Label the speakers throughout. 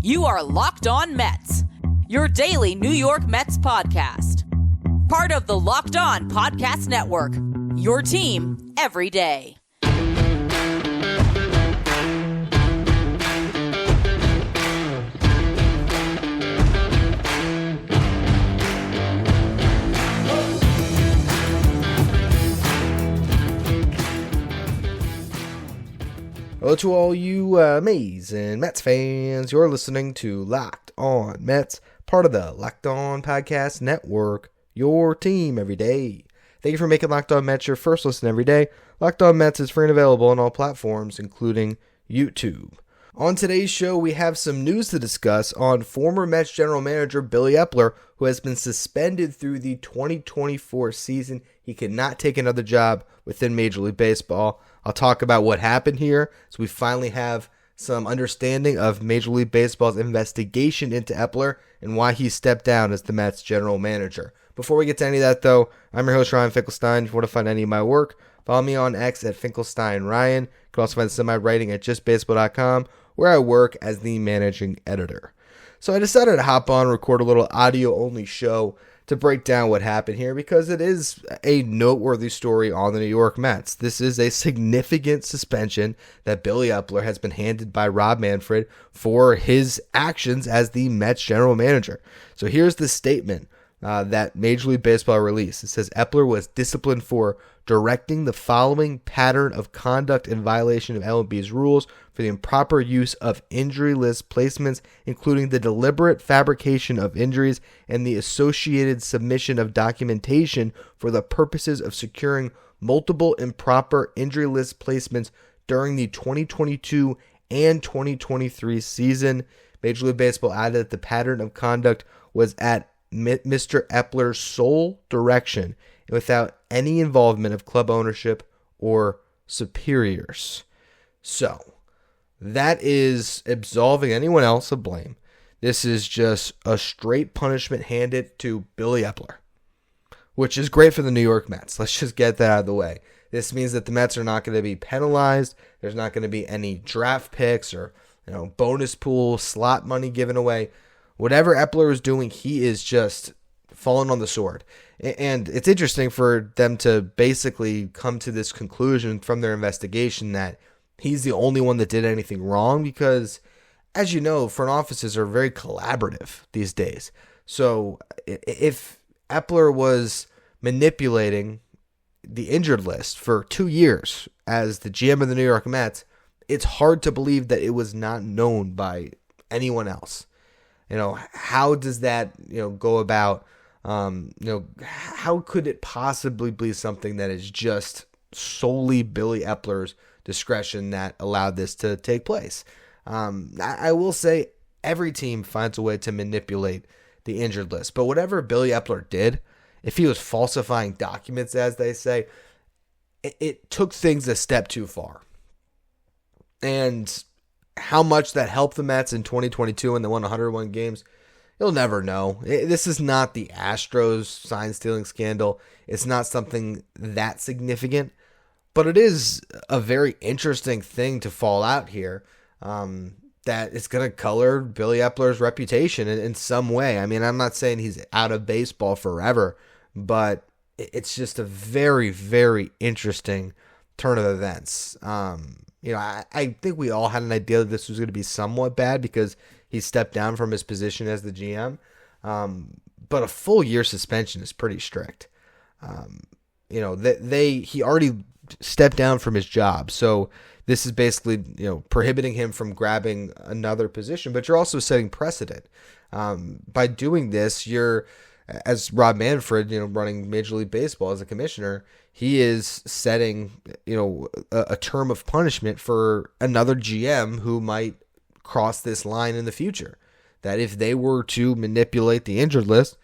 Speaker 1: You are Locked On Mets, your daily New York Mets podcast. Part of the Locked On Podcast Network, your team every day.
Speaker 2: Hello to all you amazing Mets fans. You're listening to Locked On Mets, part of the Locked On Podcast Network, your team every day. Thank you for making Locked On Mets your first listen every day. Locked On Mets is free and available on all platforms, including YouTube. On today's show, we have some news to discuss on former Mets general manager Billy Eppler, who has been suspended through the 2024 season. He cannot take another job within Major League Baseball. I'll talk about what happened here, so we finally have some understanding of Major League Baseball's investigation into Eppler and why he stepped down as the Mets general manager. Before we get to any of that, though, I'm your host, Ryan Finkelstein. If you want to find any of my work, follow me on X at FinkelsteinRyan. You can also find some of my writing at justbaseball.com, where I work as the managing editor. So I decided to hop on and record a little audio-only show to break down what happened here because it is a noteworthy story on the New York Mets. This is a significant suspension that Billy Eppler has been handed by Rob Manfred for his actions as the Mets general manager. So here's the statement that Major League Baseball released. It says Eppler was disciplined for directing the following pattern of conduct in violation of MLB's rules for the improper use of injury list placements, including the deliberate fabrication of injuries and the associated submission of documentation for the purposes of securing multiple improper injury list placements during the 2022 and 2023 season. Major League Baseball added that the pattern of conduct was at Mr. Eppler's sole direction without any involvement of club ownership or superiors. So, that is absolving anyone else of blame. This is just a straight punishment handed to Billy Eppler, which is great for the New York Mets. Let's just get that out of the way. This means that the Mets are not going to be penalized. There's not going to be any draft picks or bonus pool, slot money given away. Whatever Eppler is doing, he is just falling on the sword. And it's interesting for them to basically come to this conclusion from their investigation that he's the only one that did anything wrong because, as you know, front offices are very collaborative these days. So if Eppler was manipulating the injured list for 2 years as the GM of the New York Mets, it's hard to believe that it was not known by anyone else. How does that, go about, how could it possibly be something that is just solely Billy Eppler's discretion that allowed this to take place? I will say every team finds a way to manipulate the injured list, but whatever Billy Eppler did, if he was falsifying documents, as they say, it took things a step too far. And how much that helped the Mets in 2022 when they won 101 games, you'll never know. This is not the Astros sign-stealing scandal. It's not something that significant, but it is a very interesting thing to fall out here that it's going to color Billy Eppler's reputation in some way. I mean, I'm not saying he's out of baseball forever, but it's just a very, very interesting turn of events. I think we all had an idea that this was going to be somewhat bad because he stepped down from his position as the GM. But a full year suspension is pretty strict. He already stepped down from his job. So this is basically, prohibiting him from grabbing another position, but you're also setting precedent. By doing this, you're, as Rob Manfred, running Major League Baseball as a commissioner, he is setting, a term of punishment for another GM who might cross this line in the future. That if they were to manipulate the injured list,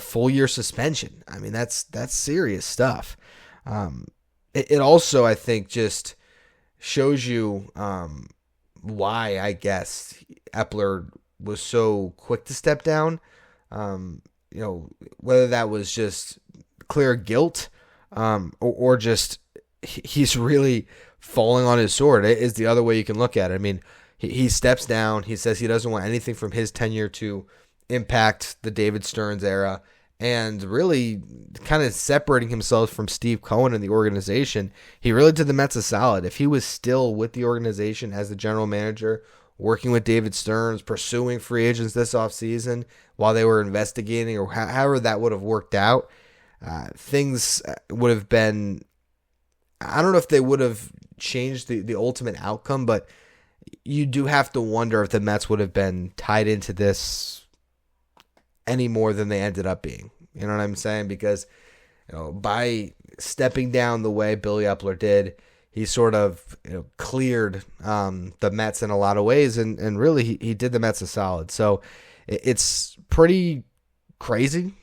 Speaker 2: full year suspension. I mean, that's serious stuff. It also, I think, just shows you why, I guess, Eppler was so quick to step down. Whether that was just clear guilt or just he's really falling on his sword is the other way you can look at it. I mean, he steps down. He says he doesn't want anything from his tenure to impact the David Stearns era, and really kind of separating himself from Steve Cohen and the organization. He really did the Mets a solid. If he was still with the organization as the general manager, working with David Stearns, pursuing free agents this offseason while they were investigating, or however that would have worked out, things would have been, I don't know if they would have changed the ultimate outcome, but you do have to wonder if the Mets would have been tied into this any more than they ended up being. You know what I'm saying? Because by stepping down the way Billy Eppler did, he sort of cleared the Mets in a lot of ways, and really he did the Mets a solid. So it's pretty crazy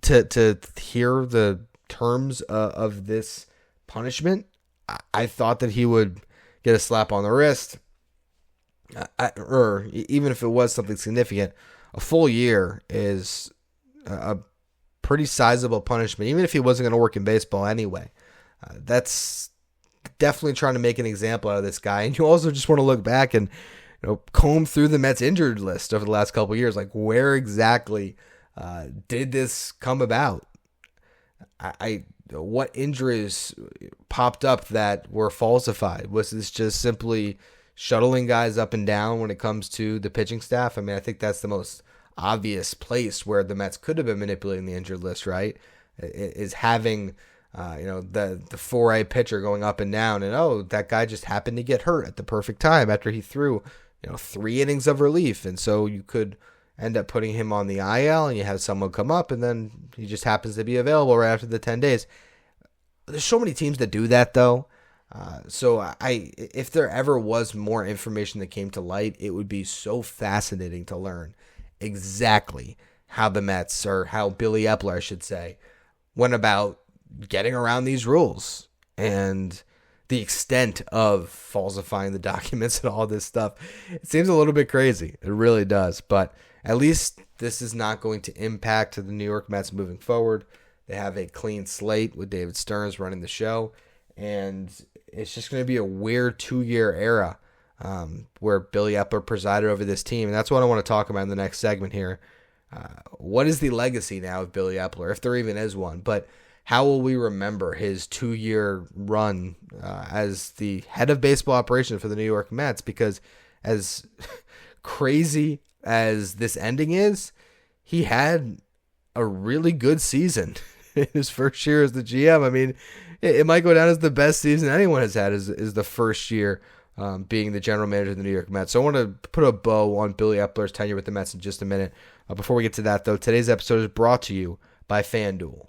Speaker 2: to hear the terms of this punishment. I thought that he would get a slap on the wrist, or even if it was something significant, a full year is a pretty sizable punishment, even if he wasn't going to work in baseball anyway. That's definitely trying to make an example out of this guy. And you also just want to look back and comb through the Mets injured list over the last couple of years. Like, where exactly did this come about? What injuries popped up that were falsified? Was this just simply shuttling guys up and down when it comes to the pitching staff? I mean, I think that's the most obvious place where the Mets could have been manipulating the injured list, right? Is having the 4A pitcher going up and down, and that guy just happened to get hurt at the perfect time after he threw 3 innings of relief, and so you could end up putting him on the IL, and you have someone come up, and then he just happens to be available right after the 10 days. There's so many teams that do that, though. So if there ever was more information that came to light, it would be so fascinating to learn exactly how the Mets, or how Billy Eppler, I should say, went about getting around these rules and the extent of falsifying the documents and all this stuff. It seems a little bit crazy. It really does. But at least this is not going to impact the New York Mets moving forward. They have a clean slate with David Stearns running the show, and it's just going to be a weird 2-year era where Billy Eppler presided over this team. And that's what I want to talk about in the next segment here. What is the legacy now of Billy Eppler, if there even is one? But how will we remember his 2-year run as the head of baseball operations for the New York Mets? Because as crazy as this ending is, he had a really good season in his first year as the GM. I mean, it might go down as the best season anyone has had is the first year being the general manager of the New York Mets. So I want to put a bow on Billy Eppler's tenure with the Mets in just a minute. Before we get to that, though, today's episode is brought to you by FanDuel.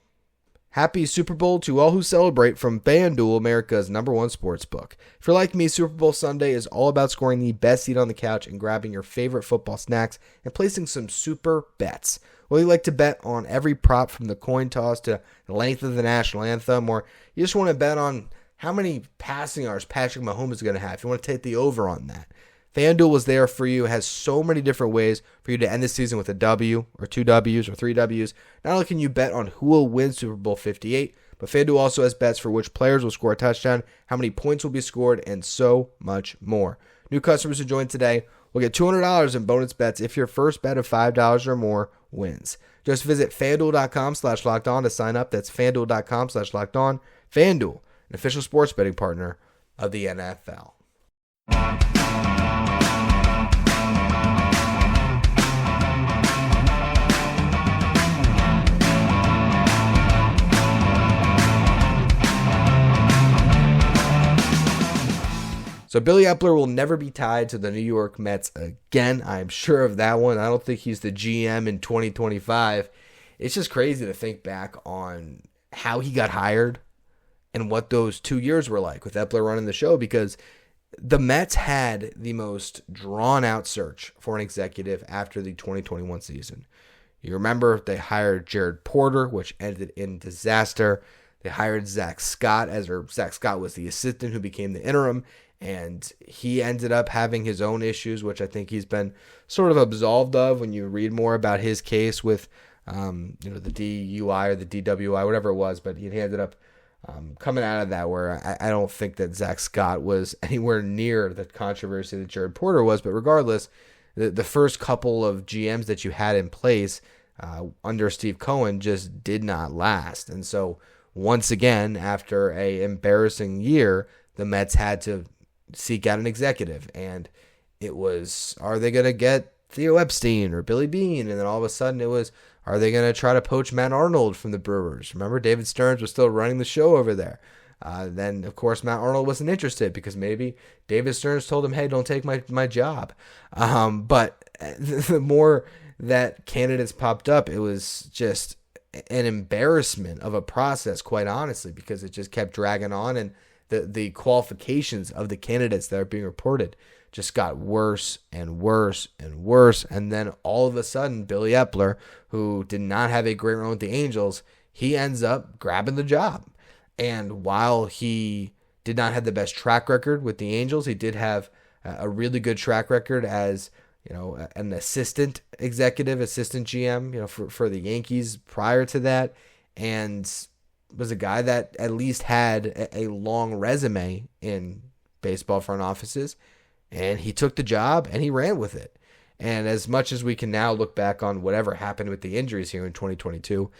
Speaker 2: Happy Super Bowl to all who celebrate from FanDuel, America's #1 sportsbook. If you're like me, Super Bowl Sunday is all about scoring the best seat on the couch and grabbing your favorite football snacks and placing some super bets. Whether you like to bet on every prop from the coin toss to the length of the national anthem, or you just want to bet on how many passing yards Patrick Mahomes is going to have, if you want to take the over on that, FanDuel is there for you. It has so many different ways for you to end the season with a W, or 2 Ws, or 3 Ws. Not only can you bet on who will win Super Bowl 58, but FanDuel also has bets for which players will score a touchdown, how many points will be scored, and so much more. New customers who join today will get $200 in bonus bets if your first bet of $5 or more wins. Just visit FanDuel.com/lockedon to sign up. That's FanDuel.com/lockedon. FanDuel, an official sports betting partner of the NFL. So Billy Eppler will never be tied to the New York Mets again. I'm sure of that one. I don't think he's the GM in 2025. It's just crazy to think back on how he got hired and what those 2 years were like with Eppler running the show, because the Mets had the most drawn-out search for an executive after the 2021 season. You remember they hired Jared Porter, which ended in disaster. They hired Zach Scott, Zach Scott was the assistant who became the interim, and he ended up having his own issues, which I think he's been sort of absolved of when you read more about his case with the DUI or the DWI, whatever it was. But he ended up coming out of that, where I don't think that Zach Scott was anywhere near the controversy that Jared Porter was, but regardless, the first couple of GMs that you had in place under Steve Cohen just did not last. And so once again, after a embarrassing year, the Mets had to seek out an executive. And it was, are they going to get Theo Epstein or Billy Beane? And then all of a sudden it was, are they going to try to poach Matt Arnold from the Brewers? Remember, David Stearns was still running the show over there. Then, of course, Matt Arnold wasn't interested because maybe David Stearns told him, hey, don't take my job. But the more that candidates popped up, it was just an embarrassment of a process, quite honestly, because it just kept dragging on, and the qualifications of the candidates that are being reported just got worse and worse and worse. And then all of a sudden, Billy Eppler, who did not have a great run with the Angels, he ends up grabbing the job. And while he did not have the best track record with the Angels, he did have a really good track record as, an assistant GM, for the Yankees prior to that, and was a guy that at least had a long resume in baseball front offices. And he took the job and he ran with it. And as much as we can now look back on whatever happened with the injuries here in 2022,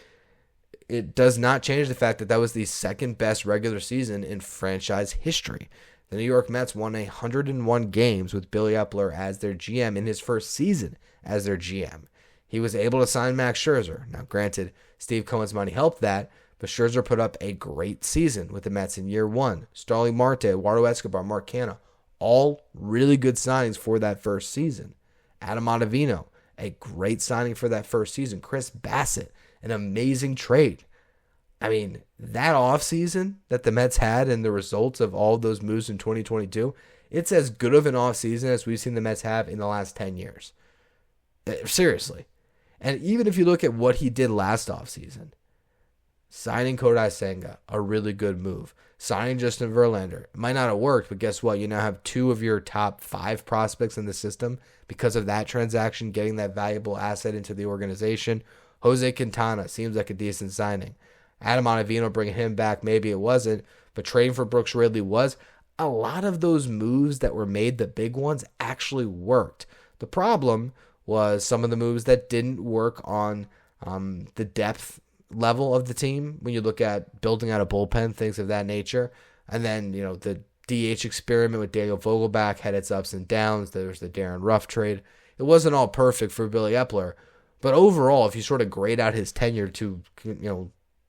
Speaker 2: it does not change the fact that that was the second best regular season in franchise history. The New York Mets won 101 games with Billy Eppler as their GM in his first season as their GM. He was able to sign Max Scherzer. Now, granted, Steve Cohen's money helped that, but Scherzer put up a great season with the Mets in year one. Starling Marte, Eduardo Escobar, Mark Canha, all really good signings for that first season. Adam Ottavino, a great signing for that first season. Chris Bassett, an amazing trade. I mean, that offseason that the Mets had and the results of all of those moves in 2022, it's as good of an offseason as we've seen the Mets have in the last 10 years. Seriously. And even if you look at what he did last offseason, signing Kodai Senga, a really good move. Signing Justin Verlander, it might not have worked, but guess what? You now have two of your top 5 prospects in the system because of that transaction, getting that valuable asset into the organization. Jose Quintana seems like a decent signing. Adam Ottavino, bringing him back, maybe it wasn't, but trading for Brooks Ridley was. A lot of those moves that were made, the big ones, actually worked. The problem was some of the moves that didn't work on the depth level of the team when you look at building out a bullpen, things of that nature. And then, the DH experiment with Daniel Vogelbach had its ups and downs. There was the Darren Ruff trade. It wasn't all perfect for Billy Eppler, but overall, if you sort of grade out his tenure to,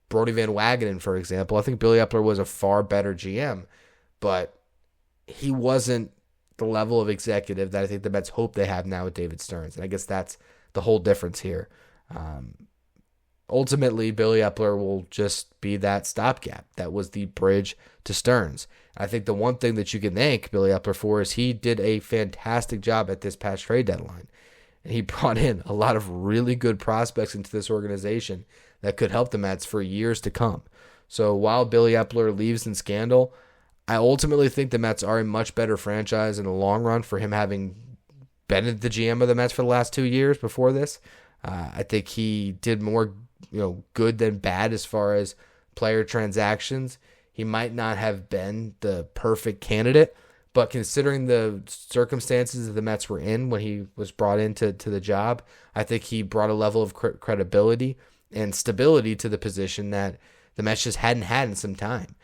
Speaker 2: Brody Van Wagenen, for example, I think Billy Eppler was a far better GM, but he wasn't the level of executive that I think the Mets hope they have now with David Stearns. And I guess that's the whole difference here. Ultimately, Billy Eppler will just be that stopgap. That was the bridge to Stearns. I think the one thing that you can thank Billy Eppler for is he did a fantastic job at this past trade deadline. And he brought in a lot of really good prospects into this organization that could help the Mets for years to come. So while Billy Eppler leaves in scandal, I ultimately think the Mets are a much better franchise in the long run for him having been the GM of the Mets for the last 2 years before this. I think he did more good than bad as far as player transactions. He might not have been the perfect candidate, but considering the circumstances that the Mets were in when he was brought into the job, I think he brought a level of credibility and stability to the position that the Mets just hadn't had in some time.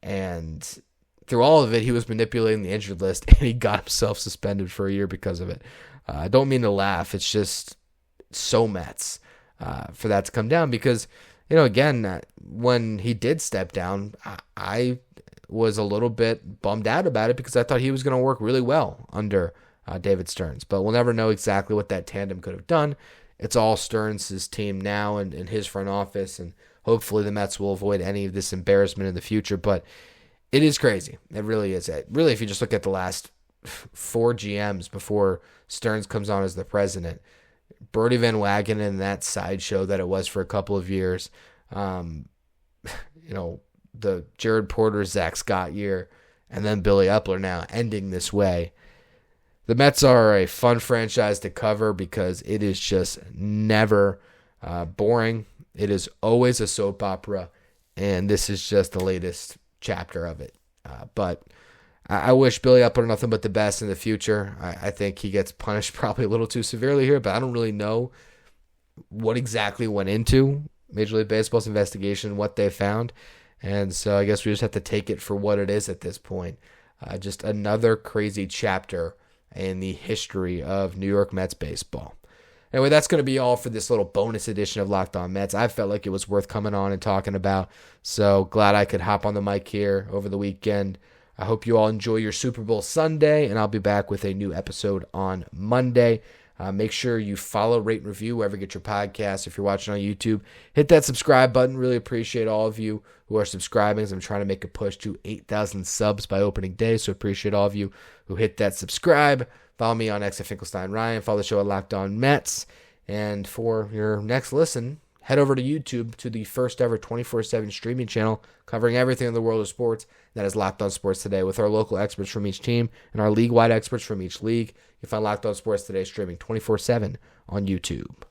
Speaker 2: And through all of it, he was manipulating the injured list, and he got himself suspended for a year because of it. I don't mean to laugh. It's just so Mets for that to come down because, again, when he did step down, I was a little bit bummed out about it because I thought he was going to work really well under David Stearns. But we'll never know exactly what that tandem could have done. It's all Stearns' team now and his front office, and hopefully the Mets will avoid any of this embarrassment in the future. But it is crazy. It really is. Really, if you just look at the last 4 GMs before Stearns comes on as the president, Brody Van Wagenen and that sideshow that it was for a couple of years, the Jared Porter, Zach Scott year, and then Billy Eppler now ending this way. The Mets are a fun franchise to cover because it is just never boring. It is always a soap opera and this is just the latest chapter of it. But I wish Billy Eppler nothing but the best in the future. I think he gets punished probably a little too severely here, but I don't really know what exactly went into Major League Baseball's investigation, what they found. And so I guess we just have to take it for what it is at this point. Just another crazy chapter in the history of New York Mets baseball. Anyway, that's going to be all for this little bonus edition of Locked On Mets. I felt like it was worth coming on and talking about, so glad I could hop on the mic here over the weekend. I hope you all enjoy your Super Bowl Sunday, and I'll be back with a new episode on Monday. Make sure you follow, rate, and review wherever you get your podcasts. If you're watching on YouTube, hit that subscribe button. Really appreciate all of you who are subscribing, as I'm trying to make a push to 8,000 subs by opening day, so appreciate all of you who hit that subscribe. Follow me on X at Finkelstein Ryan. Follow the show at Locked On Mets. And for your next listen, head over to YouTube to the first ever 24/7 streaming channel covering everything in the world of sports. That is Locked On Sports Today, with our local experts from each team and our league-wide experts from each league. You can find Locked On Sports Today streaming 24/7 on YouTube.